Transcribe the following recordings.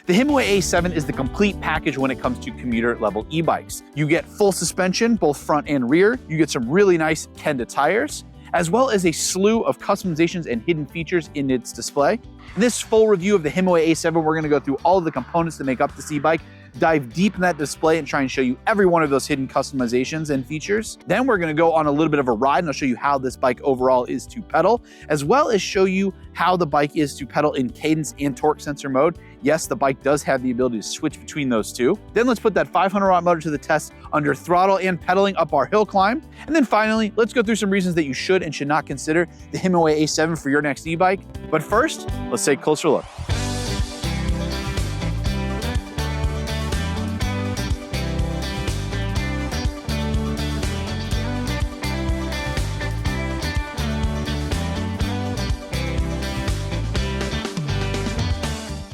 The Himiway A7 is the complete package when it comes to commuter level e-bikes. You get full suspension, both front and rear. You get some really nice Kenda tires, as well as a slew of customizations and hidden features in its display. In this full review of the Himiway A7, we're gonna go through all of the components that make up this e-bike, dive deep in that display and try and show you every one of those hidden customizations and features. Then we're gonna go on a little bit of a ride and I'll show you how this bike overall is to pedal, as well as show you how the bike is to pedal in cadence and torque sensor mode. Yes, the bike does have the ability to switch between those two. Then let's put that 500 watt motor to the test under throttle and pedaling up our hill climb. And then finally, let's go through some reasons that you should and should not consider the Himiway A7 for your next e-bike. But first, let's take a closer look.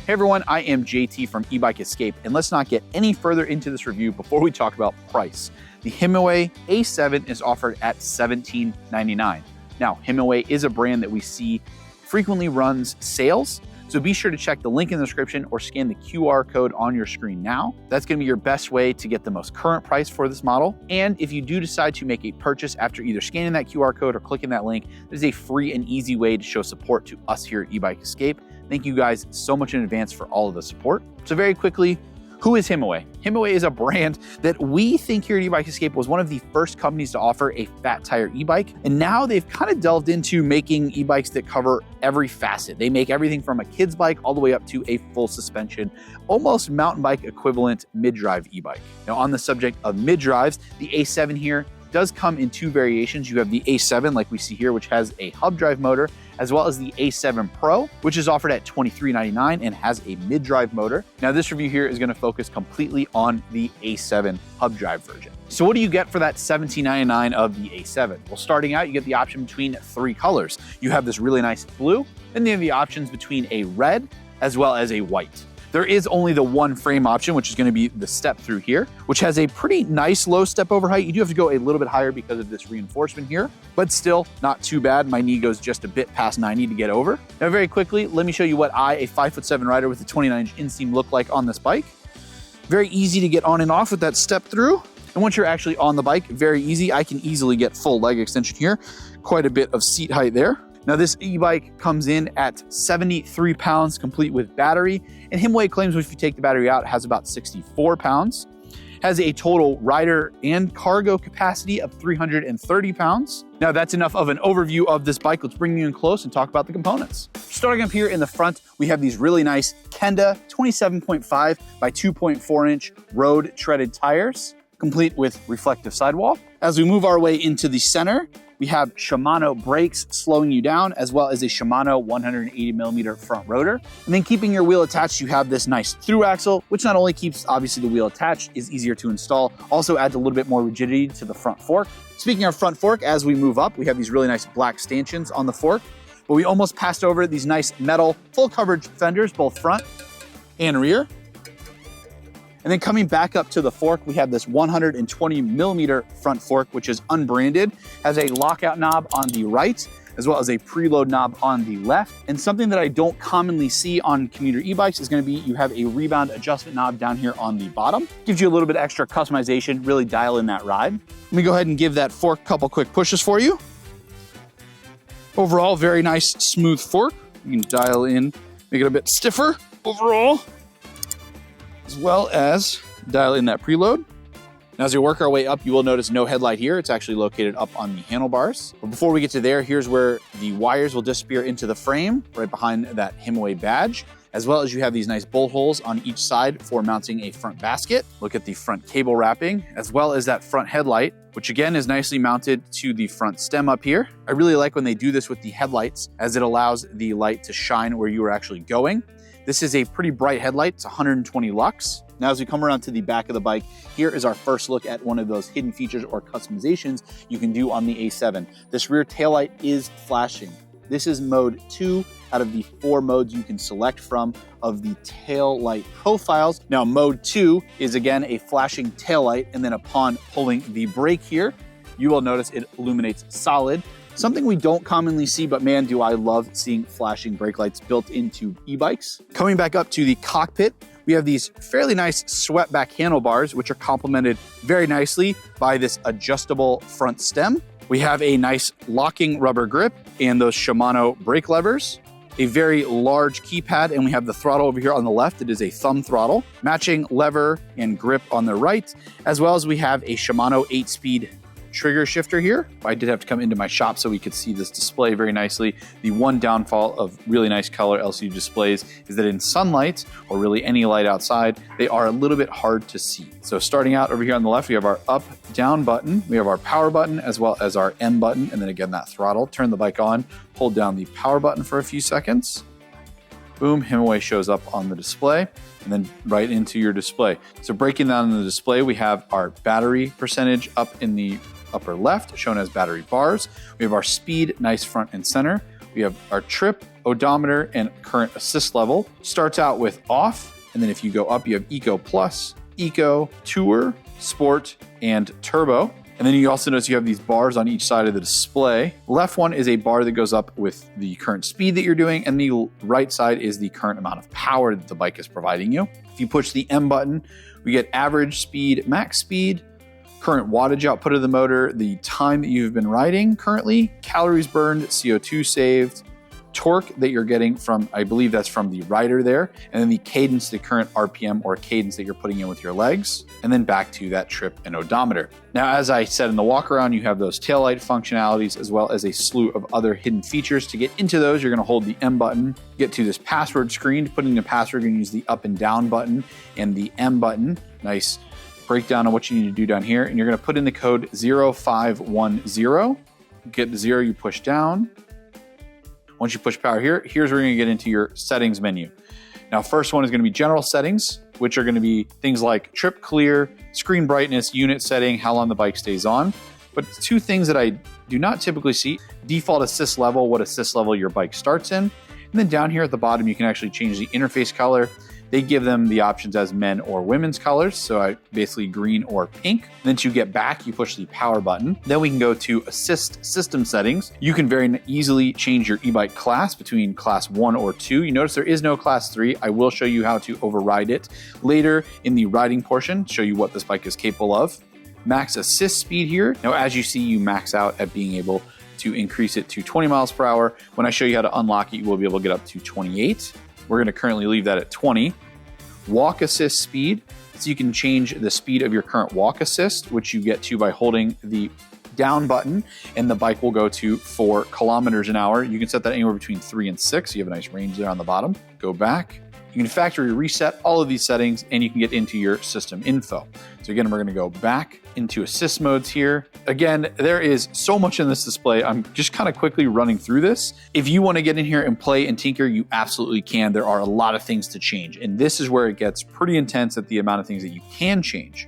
Hey everyone, I am JT from eBike Escape, and let's not get any further into this review before we talk about price. The Himiway A7 is offered at $17.99. Now, Himiway is a brand that we see frequently runs sales, so be sure to check the link in the description or scan the QR code on your screen now. That's gonna be your best way to get the most current price for this model. And if you do decide to make a purchase after either scanning that QR code or clicking that link, there's a free and easy way to show support to us here at eBike Escape. Thank you guys so much in advance for all of the support. So very quickly, who is Himiway? Himiway is a brand that we think here at eBike Escape was one of the first companies to offer a fat tire e-bike. And now they've kind of delved into making e-bikes that cover every facet. They make everything from a kid's bike all the way up to a full suspension, almost mountain bike equivalent mid-drive e-bike. Now on the subject of mid-drives, the A7 here does come in two variations. You have the A7 like we see here, which has a hub drive motor, as well as the A7 Pro, which is offered at $23.99 and has a mid-drive motor. Now this review here is gonna focus completely on the A7 hub drive version. So what do you get for that $17.99 of the A7? Well, starting out, you get the option between three colors. You have this really nice blue, and then the options between a red as well as a white. There is only the one frame option, which is gonna be the step through here, which has a pretty nice low step over height. You do have to go a little bit higher because of this reinforcement here, but still not too bad. My knee goes just a bit past 90 to get over. Now very quickly, let me show you what a 5'7" rider with a 29-inch inseam look like on this bike. Very easy to get on and off with that step through. And once you're actually on the bike, very easy. I can easily get full leg extension here. Quite a bit of seat height there. Now this e-bike comes in at 73 pounds, complete with battery, and Himiway claims if you take the battery out, it has about 64 pounds. Has a total rider and cargo capacity of 330 pounds. Now that's enough of an overview of this bike. Let's bring you in close and talk about the components. Starting up here in the front, we have these really nice Kenda 27.5 by 2.4 inch road treaded tires, complete with reflective sidewall. As we move our way into the center, we have Shimano brakes slowing you down, as well as a Shimano 180 millimeter front rotor. And then keeping your wheel attached, you have this nice through axle, which not only keeps obviously the wheel attached, is easier to install, also adds a little bit more rigidity to the front fork. Speaking of front fork, as we move up, we have these really nice black stanchions on the fork, but we almost passed over these nice metal full coverage fenders, both front and rear. And then coming back up to the fork, we have this 120 millimeter front fork, which is unbranded, has a lockout knob on the right, as well as a preload knob on the left. And something that I don't commonly see on commuter e-bikes is gonna be, you have a rebound adjustment knob down here on the bottom. Gives you a little bit extra customization, really dial in that ride. Let me go ahead and give that fork a couple quick pushes for you. Overall, very nice, smooth fork. You can dial in, make it a bit stiffer overall, as well as dial in that preload. Now, as we work our way up, you will notice no headlight here. It's actually located up on the handlebars. But before we get to there, here's where the wires will disappear into the frame, right behind that Himiway badge, as well as you have these nice bolt holes on each side for mounting a front basket. Look at the front cable wrapping, as well as that front headlight, which again is nicely mounted to the front stem up here. I really like when they do this with the headlights, as it allows the light to shine where you are actually going. This is a pretty bright headlight, it's 120 lux. Now as we come around to the back of the bike, here is our first look at one of those hidden features or customizations you can do on the A7. This rear taillight is flashing. This is mode 2 out of the 4 modes you can select from of the tail light profiles. Now mode 2 is again a flashing tail light, and then upon pulling the brake here, you will notice it illuminates solid. Something we don't commonly see, but man, do I love seeing flashing brake lights built into e-bikes. Coming back up to the cockpit, We have these fairly nice swept back handlebars, which are complemented very nicely by this adjustable front stem. We have a nice locking rubber grip and those Shimano brake levers, a very large keypad, and we have the throttle over here on the left. It is a thumb throttle, matching lever and grip on the right, as well as we have a Shimano 8-speed trigger shifter here. I did have to come into my shop so we could see this display very nicely. The one downfall of really nice color LCD displays is that in sunlight, or really any light outside, they are a little bit hard to see. So starting out over here on the left, we have our up, down button. We have our power button as well as our M button. And then again, that throttle. Turn the bike on, hold down the power button for a few seconds. Boom, Himiway shows up on the display and then right into your display. So breaking down the display, we have our battery percentage up in the upper left, shown as battery bars. We have our speed, nice front and center. We have our trip, odometer, and current assist level. Starts out with off, and then if you go up, you have Eco Plus, Eco, Tour, Sport, and Turbo. And then you also notice you have these bars on each side of the display. The left one is a bar that goes up with the current speed that you're doing, and the right side is the current amount of power that the bike is providing you. If you push the M button, we get average speed, max speed, current wattage output of the motor, the time that you've been riding currently, calories burned, CO2 saved, torque that you're getting from, I believe that's from the rider there, and then the cadence, the current RPM or cadence that you're putting in with your legs, and then back to that trip and odometer. Now, as I said in the walk around, you have those taillight functionalities as well as a slew of other hidden features. To get into those, you're gonna hold the M button, get to this password screen. To put in the password, you're gonna use the up and down button and the M button. Nice breakdown on what you need to do down here, and you're going to put in the code 0510. Get the 0, you push down. Once you push power here, here's where you're going to get into your settings menu. Now, first one is going to be general settings, which are going to be things like trip clear, screen brightness, unit setting, how long the bike stays on. But two things that I do not typically see: default assist level, what assist level your bike starts in. And then down here at the bottom, you can actually change the interface color. They give them the options as men or women's colors, so I basically green or pink. Then to get back, you push the power button. Then we can go to assist system settings. You can very easily change your e-bike class between class 1 or 2. You notice there is no class 3. I will show you how to override it later in the riding portion, show you what this bike is capable of. Max assist speed here. Now, as you see, you max out at being able to increase it to 20 miles per hour. When I show you how to unlock it, you will be able to get up to 28. We're going to currently leave that at 20. Walk assist speed, so you can change the speed of your current walk assist, which you get to by holding the down button, and the bike will go to 4 kilometers an hour. You can set that anywhere between 3 and 6. So you have a nice range there on the bottom. Go back. You can factory reset all of these settings, and you can get into your system info. So again, we're going to go back into assist modes here. Again, there is so much in this display. I'm just kind of quickly running through this. If you want to get in here and play and tinker, you absolutely can. There are a lot of things to change, and this is where it gets pretty intense at the amount of things that you can change.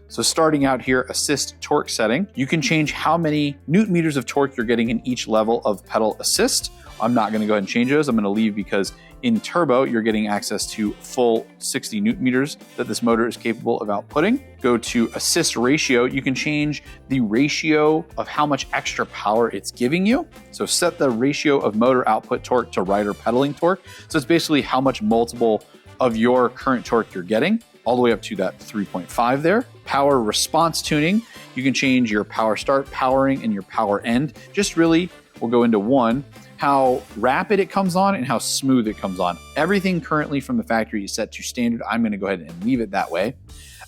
So starting out here, assist torque setting, you can change how many newton meters of torque you're getting in each level of pedal assist. I'm not going to go ahead and change those. I'm going to leave because in turbo, you're getting access to full 60 newton meters that this motor is capable of outputting. Go to assist ratio. You can change the ratio of how much extra power it's giving you. So set the ratio of motor output torque to rider pedaling torque. So it's basically how much multiple of your current torque you're getting, all the way up to that 3.5 there. Power response tuning. You can change your power start, powering, and your power end. Just really, we'll go into one, how rapid it comes on and how smooth it comes on. Everything currently from the factory is set to standard. I'm going to go ahead and leave it that way.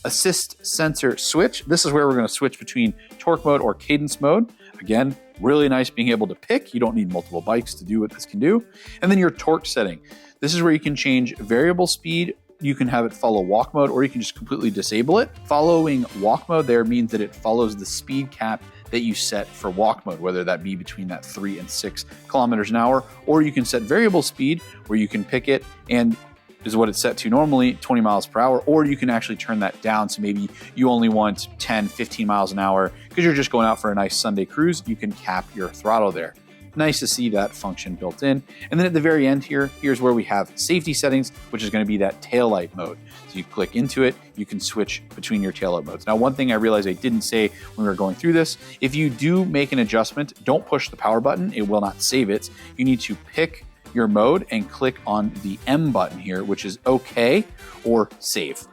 Assist sensor switch. This is where we're going to switch between torque mode or cadence mode. Again, really nice being able to pick. You don't need multiple bikes to do what this can do. And then your torque setting. This is where you can change variable speed. You can have it follow walk mode, or you can just completely disable it. Following walk mode there means that it follows the speed cap that you set for walk mode, whether that be between that 3 and 6 kilometers an hour, or you can set variable speed where you can pick it and is what it's set to normally, 20 miles per hour, or you can actually turn that down. So maybe you only want 10, 15 miles an hour because you're just going out for a nice Sunday cruise. You can cap your throttle there. Nice to see that function built in. And then at the very end here, here's where we have safety settings, which is going to be that taillight mode. So you click into it, you can switch between your taillight modes. Now, one thing I realized I didn't say when we were going through this, if you do make an adjustment, don't push the power button. It will not save it. You need to pick your mode and click on the M button here, which is OK or save.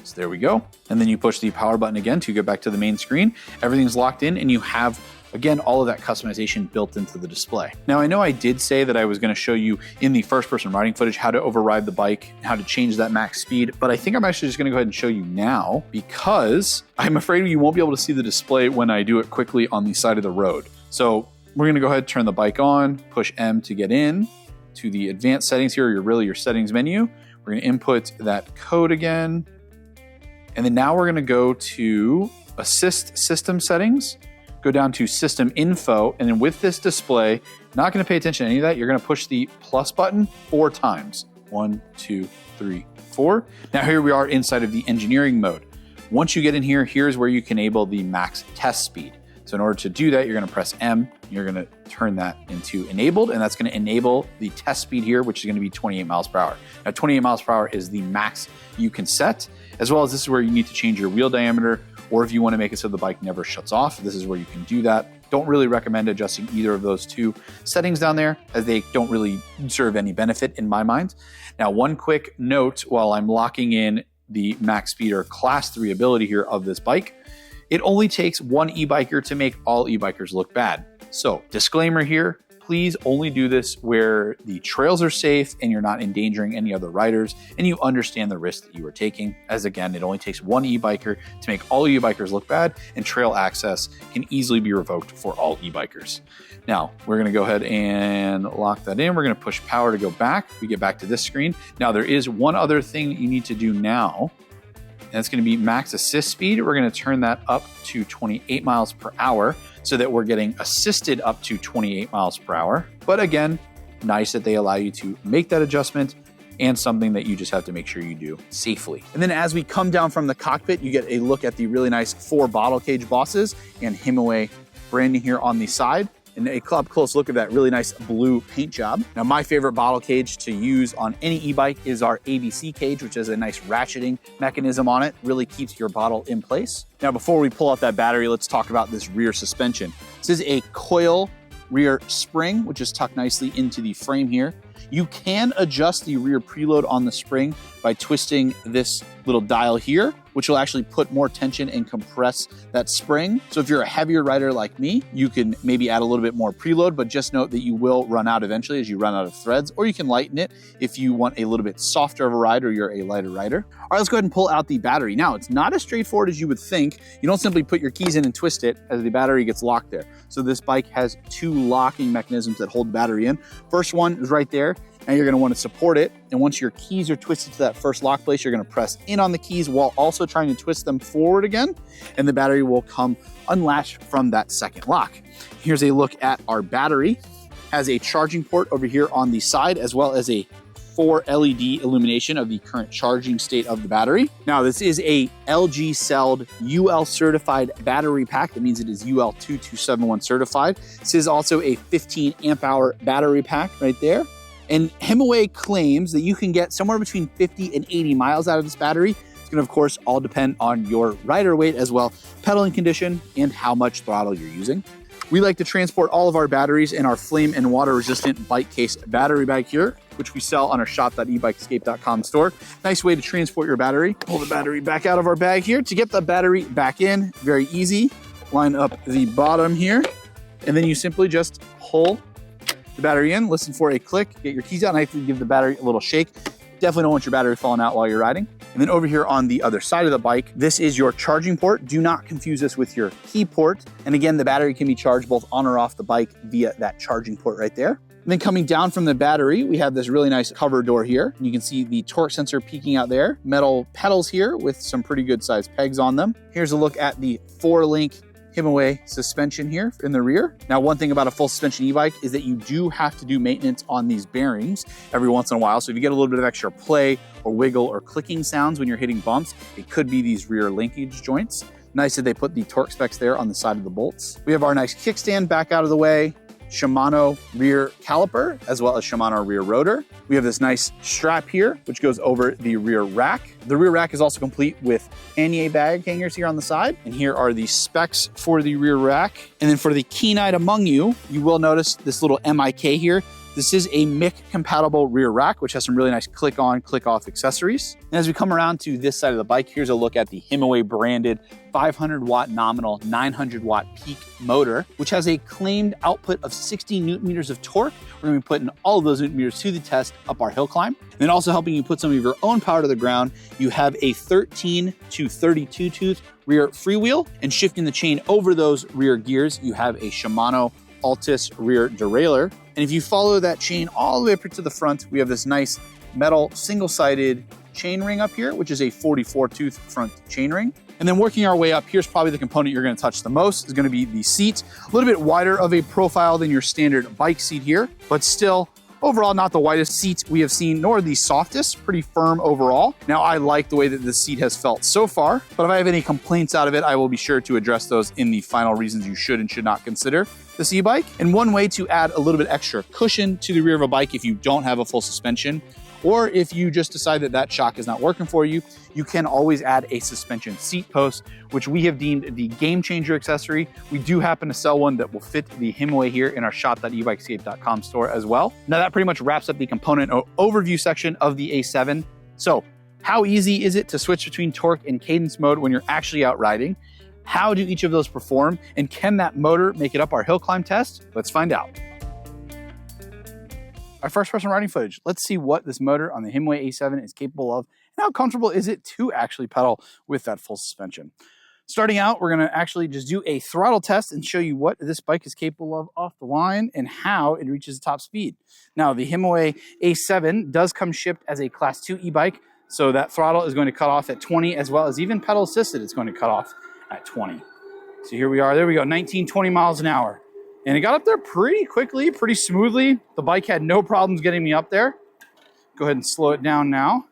So there we go. And then you push the power button again to get back to the main screen. Everything's locked in and you have, again, all of that customization built into the display. Now, I know I did say that I was going to show you in the first-person riding footage how to override the bike, how to change that max speed, but I think I'm actually just going to go ahead and show you now because I'm afraid you won't be able to see the display when I do it quickly on the side of the road. So we're going to go ahead and turn the bike on, push M to get in to the advanced settings here, your settings menu. We're going to input that code again. And then now we're going to go to Assist System Settings, go down to System Info, and then with this display, not going to pay attention to any of that. You're going to push the plus button 4 times. 1, 2, 3, 4. Now here we are inside of the engineering mode. Once you get in here, here's where you can enable the max test speed. So in order to do that, you're going to press M. You're going to turn that into enabled, and that's going to enable the test speed here, which is going to be 28 miles per hour. Now, 28 miles per hour is the max you can set, as well as this is where you need to change your wheel diameter, or if you want to make it so the bike never shuts off, this is where you can do that. Don't really recommend adjusting either of those 2 settings down there, as they don't really serve any benefit in my mind. Now, one quick note while I'm locking in the max speed or class 3 ability here of this bike, it only takes one e-biker to make all e-bikers look bad. So, disclaimer here, please only do this where the trails are safe and you're not endangering any other riders and you understand the risk that you are taking. As again, it only takes one e-biker to make all e-bikers look bad, and trail access can easily be revoked for all e-bikers. Now, we're going to go ahead and lock that in. We're going to push power to go back. We get back to this screen. Now, there is one other thing that you need to do now. And it's going to be max assist speed. We're going to turn that up to 28 miles per hour so that we're getting assisted up to 28 miles per hour. But again, nice that they allow you to make that adjustment, and something that you just have to make sure you do safely. And then as we come down from the cockpit, you get a look at the really nice 4 bottle cage bosses and Himiway branding here on the side. And a up close look at that really nice blue paint job. Now, my favorite bottle cage to use on any e-bike is our ABC cage, which has a nice ratcheting mechanism on it. Really keeps your bottle in place. Now, before we pull out that battery, let's talk about this rear suspension. This is a coil rear spring, which is tucked nicely into the frame here. You can adjust the rear preload on the spring by twisting this little dial here, which will actually put more tension and compress that spring. So if you're a heavier rider like me, you can maybe add a little bit more preload, but just note that you will run out eventually as you run out of threads, or you can lighten it if you want a little bit softer of a ride or you're a lighter rider. All right, let's go ahead and pull out the battery. Now, it's not as straightforward as you would think. You don't simply put your keys in and twist it as the battery gets locked there. So this bike has 2 locking mechanisms that hold the battery in. First one is right there. Now you're going to want to support it. And once your keys are twisted to that first lock place, you're going to press in on the keys while also trying to twist them forward again. And the battery will come unlatched from that second lock. Here's a look at our battery. Has a charging port over here on the side, as well as a 4 LED illumination of the current charging state of the battery. Now, this is a LG celled UL certified battery pack. That means it is UL 2271 certified. This is also a 15 amp hour battery pack right there. And Himiway claims that you can get somewhere between 50 and 80 miles out of this battery. It's going to, of course, all depend on your rider weight as well, pedaling condition, and how much throttle you're using. We like to transport all of our batteries in our flame and water resistant bike case battery bag here, which we sell on our shop.ebikeescape.com store. Nice way to transport your battery. Pull the battery back out of our bag here. To get the battery back in, very easy. Line up the bottom here, and then you simply just pull the battery in, listen for a click, get your keys out, and I have to give the battery a little shake. Definitely don't want your battery falling out while you're riding. And then over here on the other side of the bike, this is your charging port. Do not confuse this with your key port. And again, the battery can be charged both on or off the bike via that charging port right there. And then coming down from the battery, we have this really nice cover door here. You can see the torque sensor peeking out there. Metal pedals here with some pretty good sized pegs on them. Here's a look at the 4-link Himiway suspension here in the rear. Now, one thing about a full suspension e-bike is that you do have to do maintenance on these bearings every once in a while. So if you get a little bit of extra play or wiggle or clicking sounds when you're hitting bumps, it could be these rear linkage joints. Nice that they put the torque specs there on the side of the bolts. We have our nice kickstand back out of the way. Shimano rear caliper, as well as Shimano rear rotor. We have this nice strap here, which goes over the rear rack. The rear rack is also complete with pannier bag hangers here on the side. And here are the specs for the rear rack. And then for the keen-eyed among you, you will notice this little MIK here. This is a MIC compatible rear rack, which has some really nice click on, click off accessories. And as we come around to this side of the bike, here's a look at the Himiway branded 500 watt nominal, 900 watt peak motor, which has a claimed output of 60 newton meters of torque. We're gonna be putting all of those newton meters to the test up our hill climb. And then also helping you put some of your own power to the ground, you have a 13 to 32 tooth rear freewheel, and shifting the chain over those rear gears, you have a Shimano Altus rear derailleur. And if you follow that chain all the way up to the front, we have this nice metal single-sided chain ring up here, which is a 44 tooth front chain ring. And then working our way up, here's probably the component you're gonna touch the most, is gonna be the seat. A little bit wider of a profile than your standard bike seat here, but still overall not the widest seat we have seen, nor the softest, pretty firm overall. Now I like the way that this seat has felt so far, but if I have any complaints out of it, I will be sure to address those in the final reasons you should and should not consider this e-bike. And one way to add a little bit extra cushion to the rear of a bike if you don't have a full suspension, or if you just decide that that shock is not working for you, you can always add a suspension seat post, which we have deemed the game changer accessory. We do happen to sell one that will fit the Himiway here in our shop.ebikescape.com store as well. Now that pretty much wraps up the component overview section of the A7. So how easy is it to switch between torque and cadence mode when you're actually out riding? How do each of those perform? And can that motor make it up our hill climb test? Let's find out. Our first person riding footage. Let's see what this motor on the Himiway A7 is capable of and how comfortable is it to actually pedal with that full suspension. Starting out, we're gonna actually just do a throttle test and show you what this bike is capable of off the line and how it reaches top speed. Now, the Himiway A7 does come shipped as a Class 2 e-bike, so that throttle is going to cut off at 20, as well as even pedal assisted, it's going to cut off at 20. So here we are, there we go, 19, 20 miles an hour. And it got up there pretty quickly, pretty smoothly. The bike had no problems getting me up there. Go ahead and slow it down now.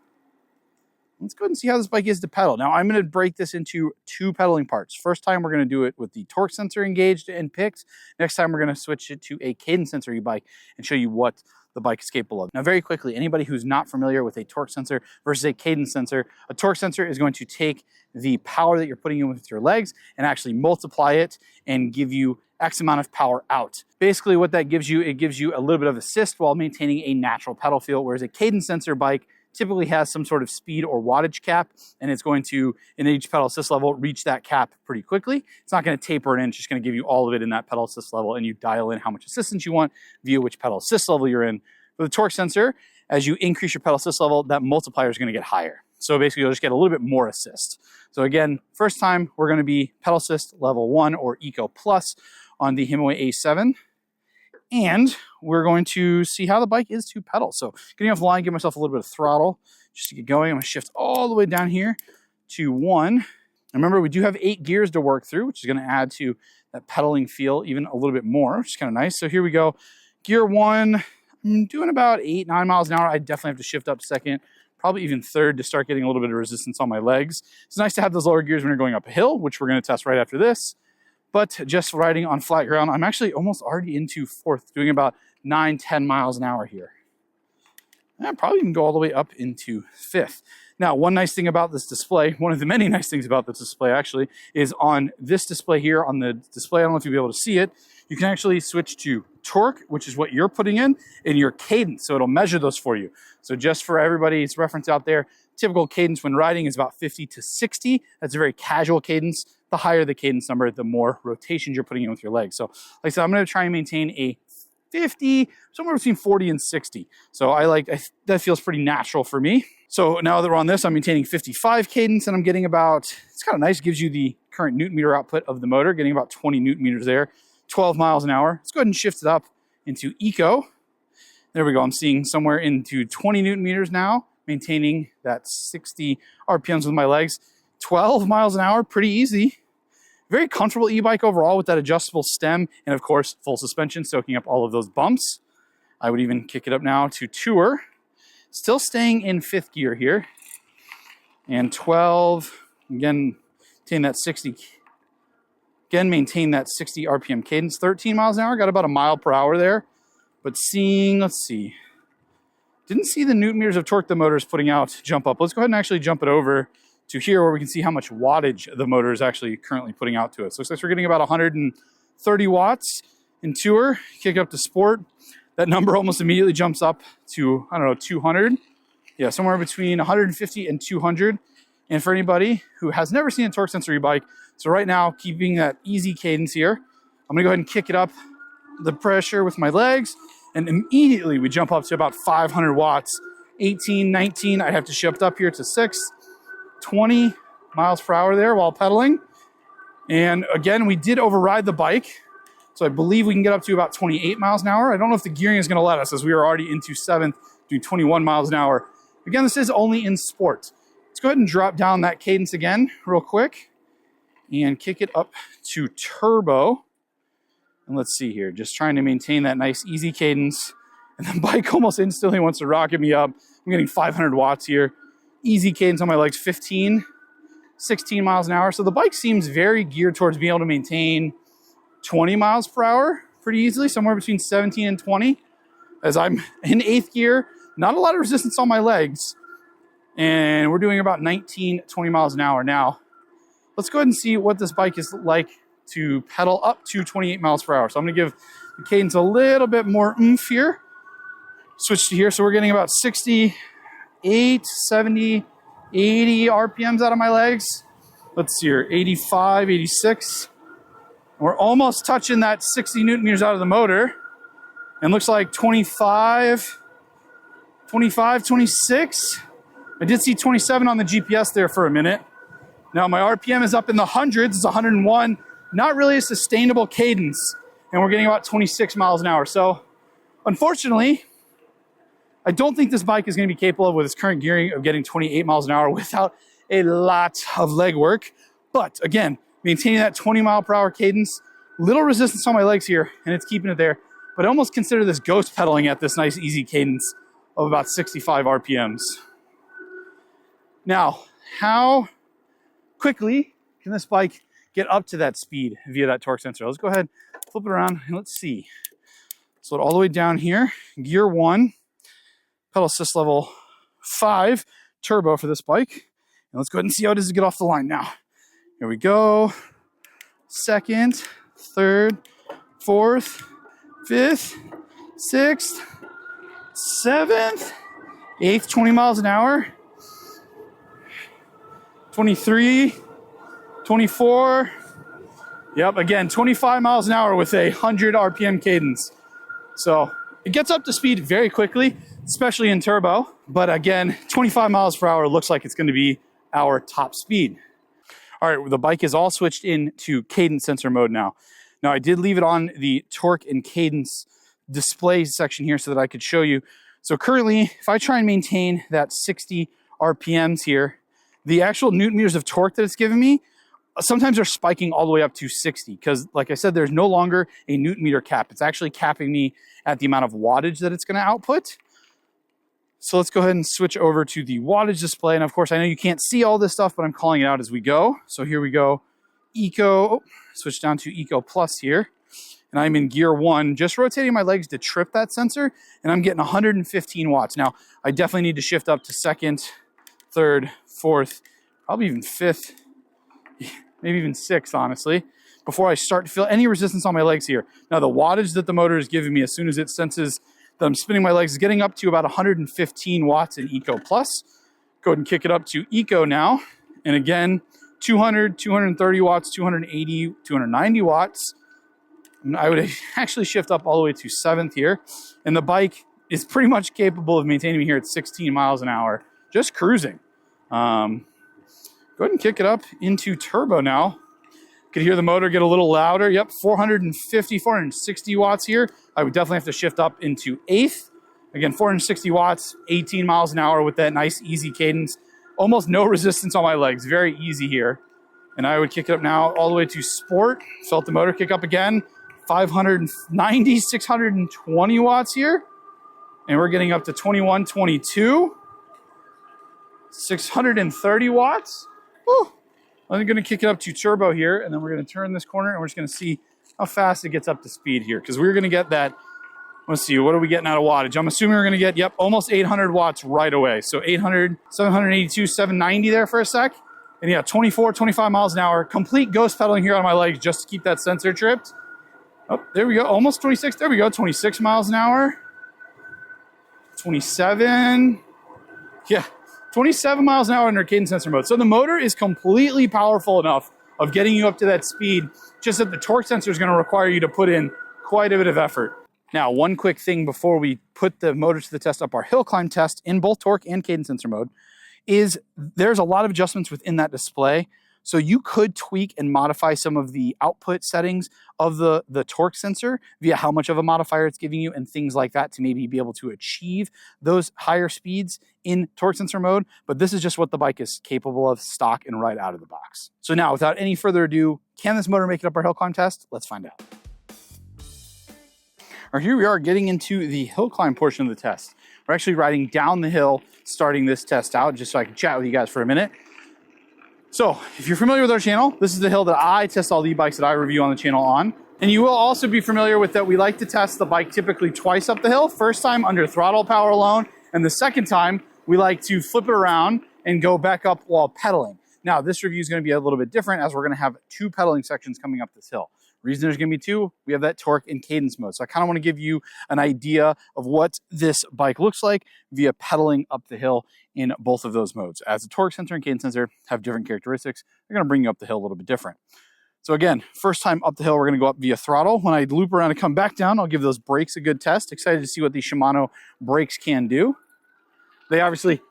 Let's go ahead and see how this bike is to pedal. Now I'm gonna break this into two pedaling parts. First time we're gonna do it with the torque sensor engaged and picked. Next time we're gonna switch it to a cadence sensor e-bike and show you what the bike is capable of. Now very quickly, anybody who's not familiar with a torque sensor versus a cadence sensor, a torque sensor is going to take the power that you're putting in with your legs and actually multiply it and give you X amount of power out. Basically what that gives you, it gives you a little bit of assist while maintaining a natural pedal feel, whereas a cadence sensor bike typically has some sort of speed or wattage cap, and it's going to, in each pedal assist level, reach that cap pretty quickly. It's not gonna taper it in, it's just gonna give you all of it in that pedal assist level, and you dial in how much assistance you want via which pedal assist level you're in. With the torque sensor, as you increase your pedal assist level, that multiplier is gonna get higher. So basically you'll just get a little bit more assist. So again, first time we're gonna be pedal assist level 1 or Eco Plus on the Himiway A7. And we're going to see how the bike is to pedal. So getting off the line, give myself a little bit of throttle just to get going. I'm gonna shift all the way down here to 1. And remember, we do have 8 gears to work through, which is gonna add to that pedaling feel even a little bit more, which is kind of nice. So here we go. Gear 1, I'm doing about 8, 9 miles an hour. I definitely have to shift up second, probably even third to start getting a little bit of resistance on my legs. It's nice to have those lower gears when you're going up a hill, which we're gonna test right after this. But just riding on flat ground, I'm actually almost already into 4th, doing about 9, 10 miles an hour here. And I'll probably even go all the way up into 5th. Now, one nice thing about this display, one of the many nice things about this display actually, is on this display here, on the display, I don't know if you'll be able to see it, you can actually switch to torque, which is what you're putting in, and your cadence, so it'll measure those for you. So just for everybody's reference out there, typical cadence when riding is about 50 to 60. That's a very casual cadence. The higher the cadence number, the more rotations you're putting in with your legs. So like I said, I'm gonna try and maintain a 50, somewhere between 40 and 60. So that feels pretty natural for me. So now that we're on this, I'm maintaining 55 cadence and I'm getting about, it's kind of nice, gives you the current newton meter output of the motor, getting about 20 newton meters there, 12 miles an hour. Let's go ahead and shift it up into Eco. There we go, I'm seeing somewhere into 20 newton meters now, maintaining that 60 RPMs with my legs. 12 miles an hour, pretty easy. Very comfortable e-bike overall with that adjustable stem and of course full suspension soaking up all of those bumps. I would even kick it up now to Tour. Still staying in 5th gear here. And 12, again, maintain that 60. Again, maintain that 60 RPM cadence. 13 miles an hour, got about a mile per hour there. But seeing, let's see. Didn't see the newton meters of torque the motor is putting out jump up. Let's go ahead and actually jump it over to here where we can see how much wattage the motor is actually currently putting out to us. Looks like we're getting about 130 watts in Tour. Kick up to Sport. that number almost immediately jumps up to, I don't know, 200. Yeah, somewhere between 150 and 200. And for anybody who has never seen a torque sensor e-bike, so right now, keeping that easy cadence here, I'm gonna go ahead and kick it up the pressure with my legs, and immediately we jump up to about 500 watts. 18, 19, I have to shift up here to 6, 20 miles per hour there while pedaling. And again, we did override the bike, so I believe we can get up to about 28 miles an hour. I don't know if the gearing is gonna let us, as we are already into 7th, doing 21 miles an hour. Again, this is only in sport. Let's go ahead and drop down that cadence again real quick and kick it up to turbo. And let's see here, just trying to maintain that nice easy cadence. And the bike almost instantly wants to rocket me up. I'm getting 500 watts here. Easy cadence on my legs, 15, 16 miles an hour. So the bike seems very geared towards being able to maintain 20 miles per hour pretty easily, somewhere between 17 and 20. As I'm in 8th gear, not a lot of resistance on my legs. And we're doing about 19, 20 miles an hour now. Let's go ahead and see what this bike is like to pedal up to 28 miles per hour. So I'm gonna give the cadence a little bit more oomph here. Switch to here, so we're getting about 68, 70, 80 RPMs out of my legs. Let's see here, 85, 86. We're almost touching that 60 Newton meters out of the motor. And looks like 25, 26. I did see 27 on the GPS there for a minute. Now my RPM is up in the hundreds, it's 101. Not really a sustainable cadence. And we're getting about 26 miles an hour. So unfortunately, I don't think this bike is going to be capable of, with its current gearing, of getting 28 miles an hour without a lot of leg work. But again, maintaining that 20 mile per hour cadence, little resistance on my legs here, and it's keeping it there. But I almost consider this ghost pedaling at this nice easy cadence of about 65 RPMs. Now, how quickly can this bike get up to that speed via that torque sensor? Let's go ahead, flip it around, and let's see. Slow it all the way down here. Gear 1, pedal assist level 5, turbo for this bike. And let's go ahead and see how it is to get off the line now. Here we go. 2nd, 3rd, 4th, 5th, 6th, 7th, 8th, 20 miles an hour. 23, 24. Yep, again, 25 miles an hour with a 100 RPM cadence. So it gets up to speed very quickly, especially in turbo. But again, 25 miles per hour looks like it's going to be our top speed. All right, the bike is all switched into cadence sensor mode now. Now, I did leave it on the torque and cadence display section here so that I could show you. So currently, if I try and maintain that 60 RPMs here, the actual Newton meters of torque that it's giving me, sometimes they're spiking all the way up to 60 because, like I said, there's no longer a Newton meter cap. It's actually capping me at the amount of wattage that it's going to output. So let's go ahead and switch over to the wattage display. And of course, I know you can't see all this stuff, but I'm calling it out as we go. So here we go. Eco, switch down to Eco Plus here. And I'm in gear 1, just rotating my legs to trip that sensor. And I'm getting 115 watts. Now, I definitely need to shift up to 2nd, 3rd, 4th, probably even 5th, maybe even 6th, honestly, before I start to feel any resistance on my legs here. Now, the wattage that the motor is giving me as soon as it senses that I'm spinning my legs is getting up to about 115 watts in Eco Plus. Go ahead and kick it up to Eco now. And again, 200, 230 watts, 280, 290 watts. And I would actually shift up all the way to 7th here. And the bike is pretty much capable of maintaining me here at 16 miles an hour, just cruising. Go ahead and kick it up into turbo now. Could hear the motor get a little louder. Yep, 450, 460 watts here. I would definitely have to shift up into 8th. Again, 460 watts, 18 miles an hour with that nice easy cadence. Almost no resistance on my legs, very easy here. And I would kick it up now all the way to sport. Felt the motor kick up again. 590, 620 watts here. And we're getting up to 21, 22. 630 watts. Woo. I'm going to kick it up to turbo here, and then we're going to turn this corner, and we're just going to see how fast it gets up to speed here, because we're going to get that. Let's see, what are we getting out of wattage? I'm assuming we're going to get, yep, almost 800 watts right away. So 800, 782, 790 there for a sec. And yeah, 24, 25 miles an hour. Complete ghost pedaling here on my legs just to keep that sensor tripped. Oh, there we go, almost 26. There we go, 26 miles an hour. 27. Yeah, 27 miles an hour under cadence sensor mode. So the motor is completely powerful enough of getting you up to that speed, just that the torque sensor is going to require you to put in quite a bit of effort. Now, one quick thing before we put the motor to the test up our hill climb test in both torque and cadence sensor mode is there's a lot of adjustments within that display. So you could tweak and modify some of the output settings of the torque sensor via how much of a modifier it's giving you and things like that to maybe be able to achieve those higher speeds in torque sensor mode. But this is just what the bike is capable of stock and right out of the box. So now, without any further ado, can this motor make it up our hill climb test? Let's find out. All right, here we are getting into the hill climb portion of the test. We're actually riding down the hill, starting this test out, just so I can chat with you guys for a minute. So if you're familiar with our channel, this is the hill that I test all the e-bikes that I review on the channel on. And you will also be familiar with that we like to test the bike typically twice up the hill. First time under throttle power alone, and the second time we like to flip it around and go back up while pedaling. Now this review is going to be a little bit different as we're going to have 2 pedaling sections coming up this hill. Reason there's going to be 2, we have that torque and cadence mode. So I kind of want to give you an idea of what this bike looks like via pedaling up the hill in both of those modes. As the torque sensor and cadence sensor have different characteristics, they're going to bring you up the hill a little bit different. So again, first time up the hill, we're going to go up via throttle. When I loop around and come back down, I'll give those brakes a good test. Excited to see what these Shimano brakes can do. They obviously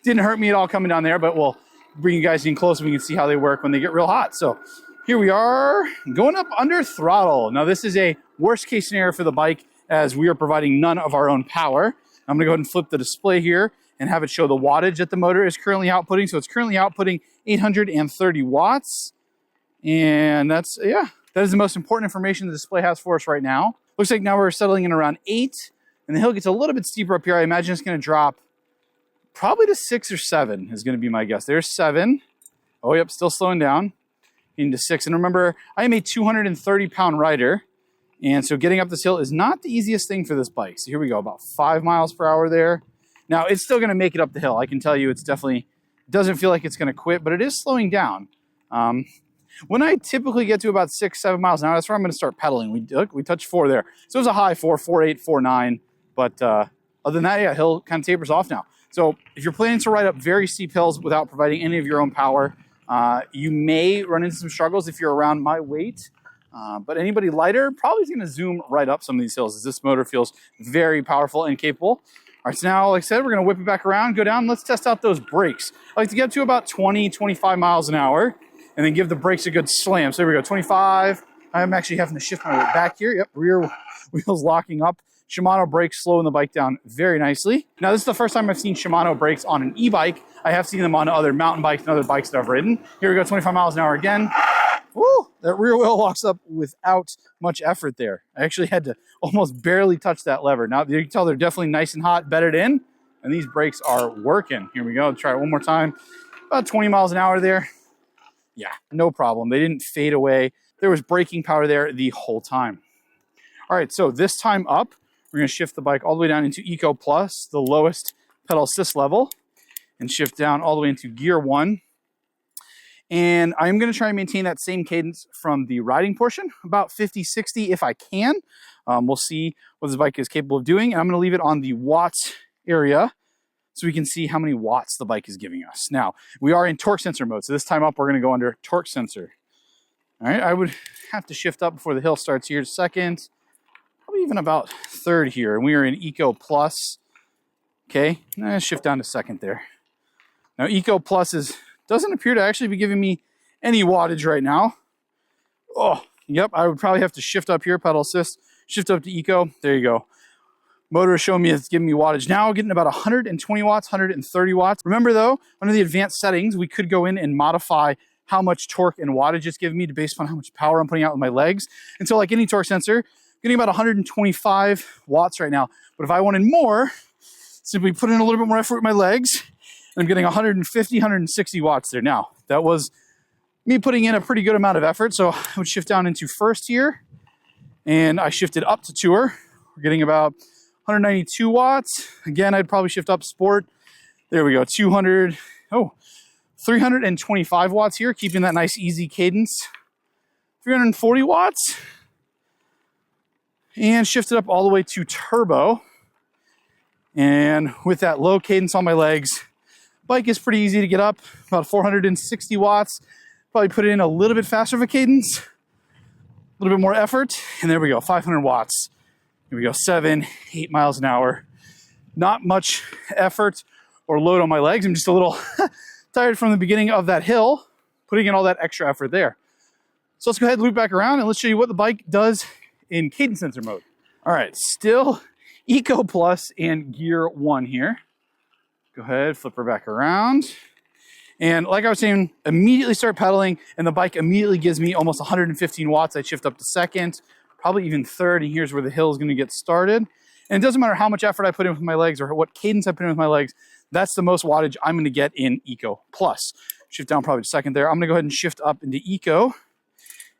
didn't hurt me at all coming down there, but we'll bring you guys in close and we can see how they work when they get real hot. So here we are going up under throttle. Now this is a worst case scenario for the bike as we are providing none of our own power. I'm gonna go ahead and flip the display here and have it show the wattage that the motor is currently outputting. So it's currently outputting 830 watts. And that's, yeah, that is the most important information the display has for us right now. Looks like now we're settling in around 8 and the hill gets a little bit steeper up here. I imagine it's gonna drop probably to 6 or 7 is gonna be my guess. There's 7. Oh, yep, still slowing down. Into 6. And remember, I am a 230-pound rider, and so getting up this hill is not the easiest thing for this bike. So here we go, about 5 miles per hour there. Now, it's still going to make it up the hill. I can tell you it's definitely doesn't feel like it's going to quit, but it is slowing down. When I typically get to about 6, 7 miles an hour, that's where I'm going to start pedaling. We touched 4 there. So it was a high 4, 4.8, 4.9. But other than that, yeah, hill kind of tapers off now. So if you're planning to ride up very steep hills without providing any of your own power, you may run into some struggles if you're around my weight, but anybody lighter probably is going to zoom right up some of these hills as this motor feels very powerful and capable. All right, so now, like I said, we're going to whip it back around, go down. Let's test out those brakes. I like to get to about 20, 25 miles an hour and then give the brakes a good slam. So there we go, 25. I'm actually having to shift my weight back here. Yep, rear wheels locking up. Shimano brakes slowing the bike down very nicely. Now, this is the first time I've seen Shimano brakes on an e-bike. I have seen them on other mountain bikes and other bikes that I've ridden. Here we go, 25 miles an hour again. Woo, that rear wheel locks up without much effort there. I actually had to almost barely touch that lever. Now, you can tell they're definitely nice and hot, bedded in, and these brakes are working. Here we go, try it one more time. About 20 miles an hour there. Yeah, no problem. They didn't fade away. There was braking power there the whole time. All right, so this time up, we're going to shift the bike all the way down into Eco Plus, the lowest pedal assist level, and shift down all the way into Gear 1. And I'm going to try and maintain that same cadence from the riding portion, about 50, 60 if I can. We'll see what this bike is capable of doing. And I'm going to leave it on the watts area so we can see how many watts the bike is giving us. Now, we are in torque sensor mode. So this time up, we're going to go under torque sensor. All right, I would have to shift up before the hill starts here. Second. Probably even about third here, and we are in Eco Plus. Okay, shift down to second there. Now Eco Plus doesn't appear to actually be giving me any wattage right now. Oh, yep, I would probably have to shift up here, pedal assist, shift up to Eco. There you go. Motor is showing me it's giving me wattage now, getting about 120 watts, 130 watts. Remember though, under the advanced settings, we could go in and modify how much torque and wattage it's giving me based on how much power I'm putting out with my legs. And so like any torque sensor, getting about 125 watts right now. But if I wanted more, simply put in a little bit more effort with my legs, and I'm getting 150, 160 watts there. Now, that was me putting in a pretty good amount of effort. So I would shift down into first here, and I shifted up to tour. We're getting about 192 watts. Again, I'd probably shift up sport. There we go, 325 watts here, keeping that nice easy cadence. 340 watts. And shift it up all the way to turbo. And with that low cadence on my legs, bike is pretty easy to get up, about 460 watts. Probably put it in a little bit faster of a cadence, a little bit more effort, and there we go, 500 watts. Here we go, 7, 8 miles an hour. Not much effort or load on my legs. I'm just a little tired from the beginning of that hill, putting in all that extra effort there. So let's go ahead and loop back around and let's show you what the bike does in cadence sensor mode. All right, still Eco Plus and Gear 1 here. Go ahead, flip her back around. And like I was saying, immediately start pedaling and the bike immediately gives me almost 115 watts. I shift up to second, probably even third, and here's where the hill is gonna get started. And it doesn't matter how much effort I put in with my legs or what cadence I put in with my legs, that's the most wattage I'm gonna get in Eco Plus. Shift down probably to second there. I'm gonna go ahead and shift up into Eco.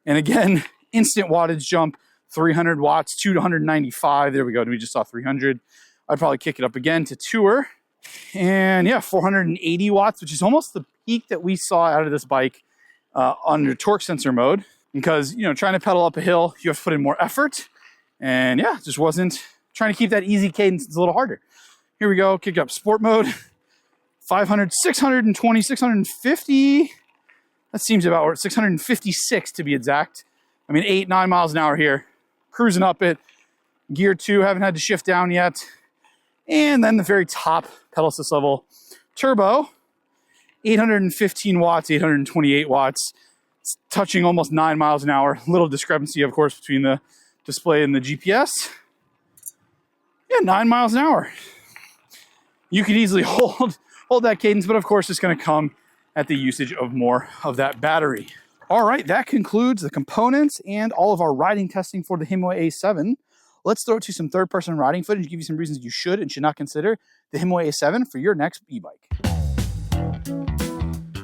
And again, instant wattage jump, 300 watts, 2 to 195. There we go, we just saw 300. I'd probably kick it up again to Tour. And yeah, 480 watts, which is almost the peak that we saw out of this bike under torque sensor mode. Because, you know, trying to pedal up a hill, you have to put in more effort. And yeah, just wasn't trying to keep that easy cadence. It's a little harder. Here we go, kick up sport mode. 500, 620, 650. That seems about right. 656 to be exact. I mean, 8, 9 miles an hour here. Cruising up it. Gear 2, haven't had to shift down yet. And then the very top pedal assist level, turbo, 815 watts, 828 watts. It's touching almost 9 miles an hour. Little discrepancy, of course, between the display and the GPS. Yeah, 9 miles an hour. You could easily hold that cadence, but of course it's going to come at the usage of more of that battery. All right, that concludes the components and all of our riding testing for the Himiway A7. Let's throw it to some third-person riding footage and give you some reasons you should and should not consider the Himiway A7 for your next e-bike.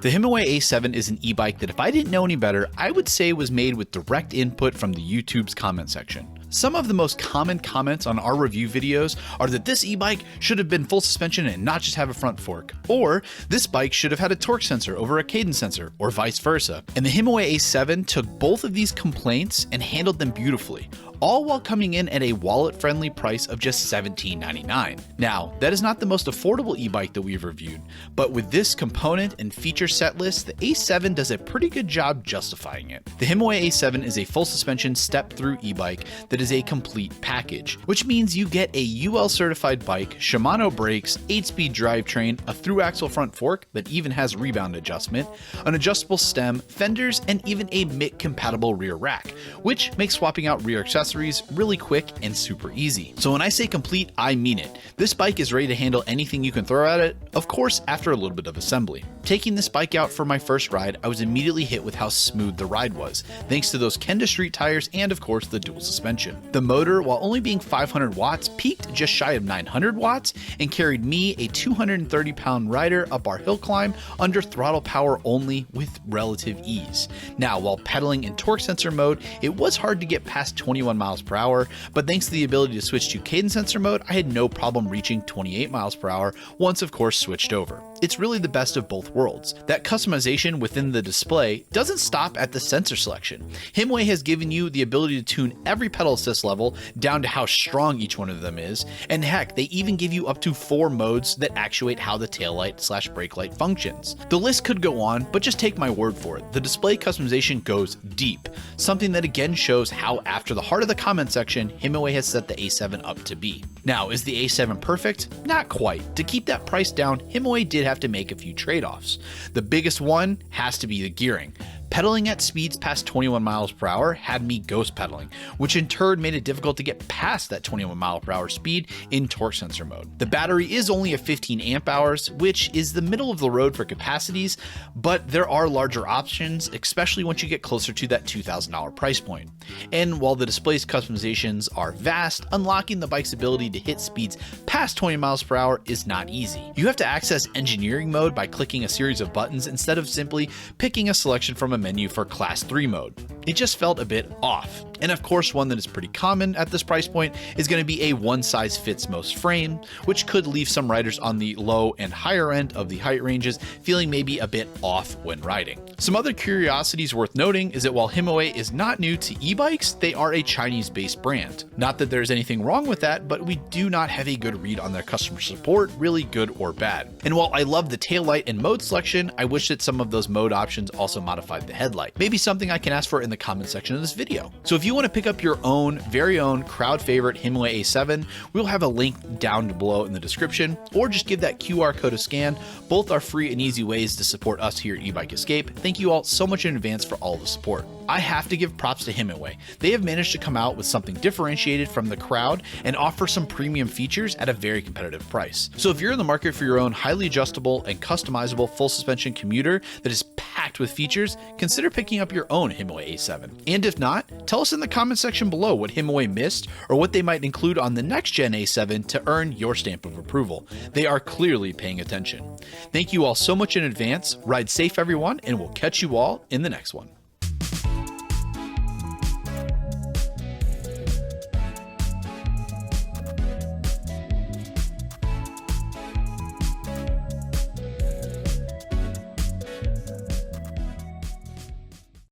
The Himiway A7 is an e-bike that if I didn't know any better, I would say was made with direct input from the YouTube's comment section. Some of the most common comments on our review videos are that this e-bike should have been full suspension and not just have a front fork, or this bike should have had a torque sensor over a cadence sensor, or vice versa. And the Himiway A7 took both of these complaints and handled them beautifully, all while coming in at a wallet-friendly price of just $17.99. Now, that is not the most affordable e-bike that we've reviewed, but with this component and feature set list, the A7 does a pretty good job justifying it. The Himiway A7 is a full suspension step-through e-bike that is a complete package, which means you get a UL certified bike, Shimano brakes, 8-speed drivetrain, a through-axle front fork that even has rebound adjustment, an adjustable stem, fenders, and even a MIT-compatible rear rack, which makes swapping out rear accessories really quick and super easy. So when I say complete, I mean it. This bike is ready to handle anything you can throw at it, of course after a little bit of assembly. Taking this bike out for my first ride, I was immediately hit with how smooth the ride was, thanks to those Kenda Street tires and of course the dual suspension. The motor, while only being 500 watts, peaked just shy of 900 watts and carried me, a 230-pound rider, up our hill climb under throttle power only with relative ease. Now, while pedaling in torque sensor mode, it was hard to get past 21 miles per hour, but thanks to the ability to switch to cadence sensor mode, I had no problem reaching 28 miles per hour once of course switched over. It's really the best of both worlds. That customization within the display doesn't stop at the sensor selection. Himiway has given you the ability to tune every pedal assist level down to how strong each one of them is, and heck, they even give you up to 4 modes that actuate how the taillight/brake light functions. The list could go on, but just take my word for it. The display customization goes deep, something that again shows how after the heart of the comment section, Himiway has set the A7 up to be. Now, is the A7 perfect? Not quite. To keep that price down, Himiway did have to make a few trade-offs. The biggest one has to be the gearing. Pedaling at speeds past 21 miles per hour had me ghost pedaling, which in turn made it difficult to get past that 21 mile per hour speed in torque sensor mode. The battery is only a 15 amp hours, which is the middle of the road for capacities, but there are larger options, especially once you get closer to that $2,000 price point. And while the display's customizations are vast, unlocking the bike's ability to hit speeds past 20 miles per hour is not easy. You have to access engineering mode by clicking a series of buttons instead of simply picking a selection from a menu for Class 3 mode. It just felt a bit off. And of course, one that is pretty common at this price point is going to be a one-size-fits-most frame, which could leave some riders on the low and higher end of the height ranges feeling maybe a bit off when riding. Some other curiosities worth noting is that while Himiway is not new to e-bikes, they are a Chinese-based brand. Not that there's anything wrong with that, but we do not have a good read on their customer support, really good or bad. And while I love the taillight and mode selection, I wish that some of those mode options also modified the headlight. Maybe something I can ask for in the comment section of this video. So if you want to pick up your very own crowd favorite Himiway A7, we'll have a link down below in the description, or just give that QR code a scan. Both are free and easy ways to support us here at eBike Escape. Thank you all so much in advance for all the support. I have to give props to Himiway. They have managed to come out with something differentiated from the crowd and offer some premium features at a very competitive price. So if you're in the market for your own highly adjustable and customizable full suspension commuter that is packed with features, consider picking up your own Himiway A7. And if not, tell us in the comment section below what Himiway missed or what they might include on the next gen A7 to earn your stamp of approval. They are clearly paying attention. Thank you all so much in advance. Ride safe, everyone, and we'll catch you all in the next one.